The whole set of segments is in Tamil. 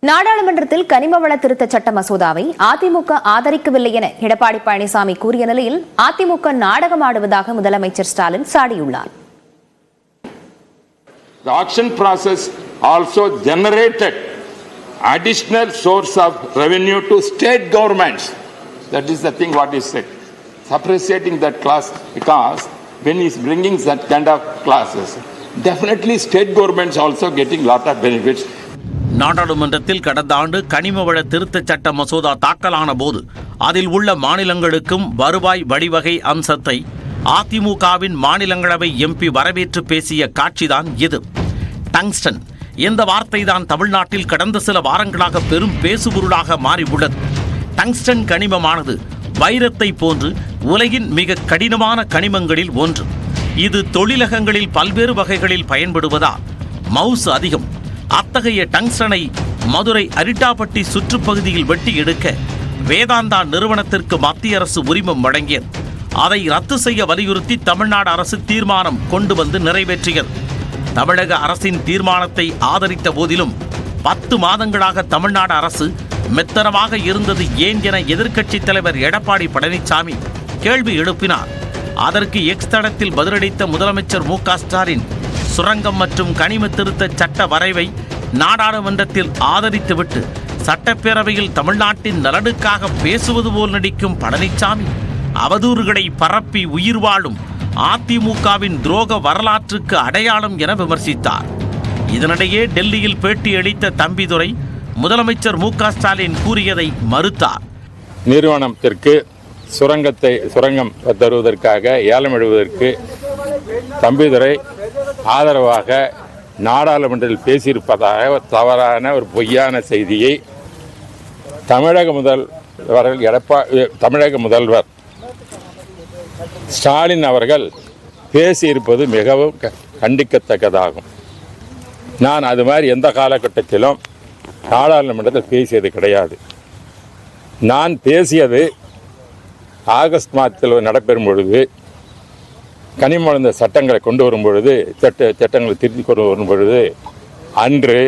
நாடாளுமன்றத்தில் கனிமவள திருத்த சட்ட மசோதாவை அதிமுக ஆதரிக்கவில்லை என எடப்பாடி பழனிசாமி கூறிய நிலையில் அதிமுக நாடகமாடுவதாக முதலமைச்சர் Stalin சாடியுள்ளார். The auction process also generated additional source of revenue to state governments. That is the thing what is said. Appreciating that class because when he is bringing that kind of classes, definitely state governments also getting lot of benefits. நாடாளுமன்றத்தில் கடந்த ஆண்டு கனிமவள திருத்த சட்ட மசோதா தாக்கலான போது அதில் உள்ள மாநிலங்களுக்கும் வருவாய் வழிவகை அம்சத்தை அதிமுகவின் மாநிலங்களவை எம்பி வரவேற்று பேசிய காட்சிதான் இது. டங்ஸ்டன் இந்த வார்த்தை தான் தமிழ்நாட்டில் கடந்த சில வாரங்களாக பெரும் பேசுபொருளாக மாறியுள்ளது. டங்ஸ்டன் கனிமமானது வைரத்தை போன்று உலகின் மிக கடினமான கனிமங்களில் ஒன்று. இது தொழிலகங்களில் பல்வேறு வகைகளில் பயன்படுவதால் மவுசு அதிகம். அத்தகைய டங்ஸ்டனை மதுரை அரிட்டாப்பட்டி சுற்றுப்பகுதியில் வெட்டி எடுக்க வேதாந்தா நிறுவனத்திற்கு மத்திய அரசு உரிமம் வழங்கியது. அதை ரத்து செய்ய வலியுறுத்தி தமிழ்நாடு அரசு தீர்மானம் கொண்டு வந்து நிறைவேற்றியது. தமிழக அரசின் தீர்மானத்தை ஆதரித்த போதிலும் 10 மாதங்களாக தமிழ்நாடு அரசு மெத்தனமாக இருந்தது ஏன் என எதிர்க்கட்சித் தலைவர் எடப்பாடி பழனிசாமி கேள்வி எழுப்பினார். அதற்கு எக்ஸ் தளத்தில் பதிலளித்த முதலமைச்சர் மு.க. ஸ்டாலின் சுரங்கம் மற்றும் கனிம திருத்த சட்ட வரைவை நாடாளுமன்றத்தில் ஆதரித்துவிட்டு சட்டப்பேரவையில் தமிழ்நாட்டின் நலனுக்காக பேசுவது போல் நடிக்கும் பழனிசாமி அவதூறுகளை பரப்பி உயிர் வாழும் அதிமுகவின் துரோக வரலாற்றுக்கு அடையாளம் என விமர்சித்தார். இதனிடையே டெல்லியில் பேட்டியளித்த தம்பிதுரை முதலமைச்சர் மு.க. ஸ்டாலின் கூறியதை மறுத்தார். நிறுவனத்திற்கு சுரங்கம் தருவதற்காக ஏலம் எழுவதற்கு தம்பிதுரை ஆதரவாக நாடாளுமன்றத்தில் பேசியிருப்பதாக தவறான ஒரு பொய்யான செய்தியை தமிழக முதல்வர் ஸ்டாலின் அவர்கள் பேசியிருப்பது மிகவும் கண்டிக்கத்தக்கதாகும். நான் அது மாதிரி எந்த காலகட்டத்திலும் நாடாளுமன்றத்தில் பேசியது கிடையாது. நான் பேசியது ஆகஸ்ட் மாதத்தில் நடைபெறும் பொழுது கனிம சட்டங்களை கொண்டு வரும் பொழுது சட்டங்களை திருத்தி கொண்டு வரும் பொழுது அன்று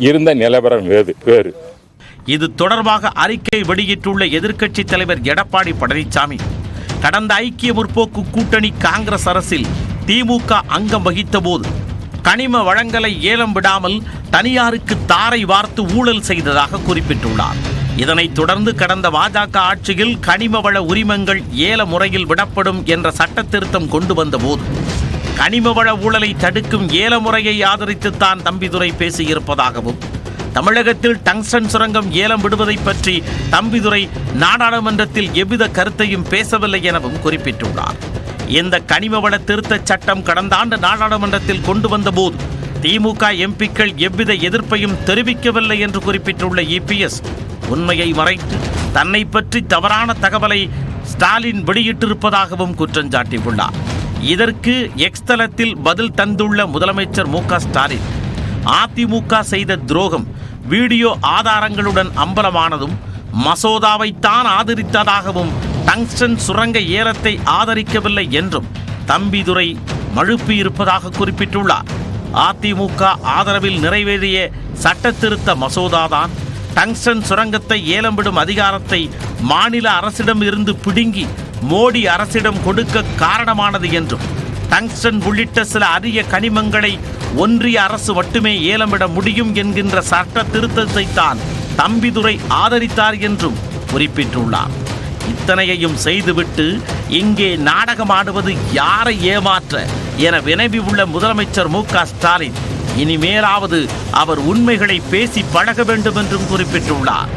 இருந்த நிலவரம் வேறு. இது தொடர்பாக அறிக்கை வெளியிட்டுள்ள எதிர்க்கட்சித் தலைவர் எடப்பாடி பழனிசாமி கடந்த ஐக்கிய முற்போக்கு கூட்டணி காங்கிரஸ் அரசில் திமுக அங்கம் வகித்த போது கனிம வளங்களை ஏலம் விடாமல் தனியாருக்கு தாரை வார்த்து ஊழல் செய்ததாக குறிப்பிட்டுள்ளார். இதனைத் தொடர்ந்து கடந்த பாஜக ஆட்சியில் கனிம வள உரிமங்கள் ஏல முறையில் விடப்படும் என்ற சட்ட திருத்தம் கொண்டு வந்த போது கனிம வள ஊழலை தடுக்கும் ஏல முறையை ஆதரித்துத்தான் தம்பிதுரை பேசியிருப்பதாகவும் தமிழகத்தில் டங்ஸ்டன் சுரங்கம் ஏலம் விடுவதை பற்றி தம்பிதுரை நாடாளுமன்றத்தில் எவ்வித கருத்தையும் பேசவில்லை எனவும் குறிப்பிட்டுள்ளார். இந்த கனிம வள திருத்த சட்டம் கடந்த ஆண்டு நாடாளுமன்றத்தில் கொண்டு வந்த போது திமுக எம்பிக்கள் எவ்வித எதிர்ப்பையும் தெரிவிக்கவில்லை என்று குறிப்பிட்டுள்ள இபிஎஸ் உண்மையை மறைத்து தன்னை பற்றி தவறான தகவலை ஸ்டாலின் வெளியிட்டிருப்பதாகவும் குற்றம் சாட்டியுள்ளார். இதற்கு எக்ஸ் தளத்தில் பதில் தந்துள்ள முதலமைச்சர் மு.க. ஸ்டாலின் அதிமுக செய்த துரோகம் வீடியோ ஆதாரங்களுடன் அம்பலமானதும் மசோதாவைத்தான் ஆதரித்ததாகவும் டங்ஸ்டன் சுரங்க ஏலத்தை ஆதரிக்கவில்லை என்றும் தம்பிதுரை மழுப்பியிருப்பதாக குறிப்பிட்டுள்ளார். அதிமுக ஆதரவில் நிறைவேறிய சட்ட திருத்த மசோதாதான் டங்ஸ்டன் சுரங்கத்தை ஏலம் விடும் அதிகாரத்தை மாநில அரசிடம் இருந்து பிடுங்கி மோடி அரசிடம் கொடுக்க காரணமானது என்றும் டங்ஸ்டன் உள்ளிட்ட சில அரிய கனிமங்களை ஒன்றிய அரசு மட்டுமே ஏலமிட முடியும் என்கின்ற சட்ட திருத்தத்தை தான் தம்பிதுரை ஆதரித்தார் என்றும் குறிப்பிட்டுள்ளார். இத்தனையையும் செய்துவிட்டு இங்கே நாடகமாடுவது யாரை ஏமாற்ற என வினவி உள்ள முதலமைச்சர் மு.க. ஸ்டாலின் இனிமேலாவது அவர் உண்மைகளை பேசி பழக வேண்டும் என்றும் குறிப்பிட்டுள்ளார்.